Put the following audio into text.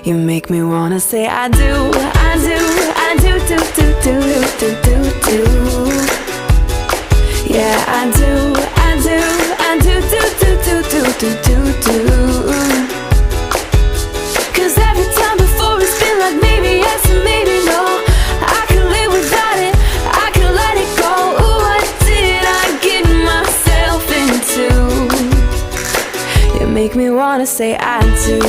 You make me wanna say I do, I do, I do, do, do, do, do, do, do. Yeah, I do, I do, I do, do, do, do, do, do, do, do. 'Cause every time before it's been like maybe yes and maybe no. I can live without it, I can let it go. Ooh, what did I get myself into? You make me wanna say I do.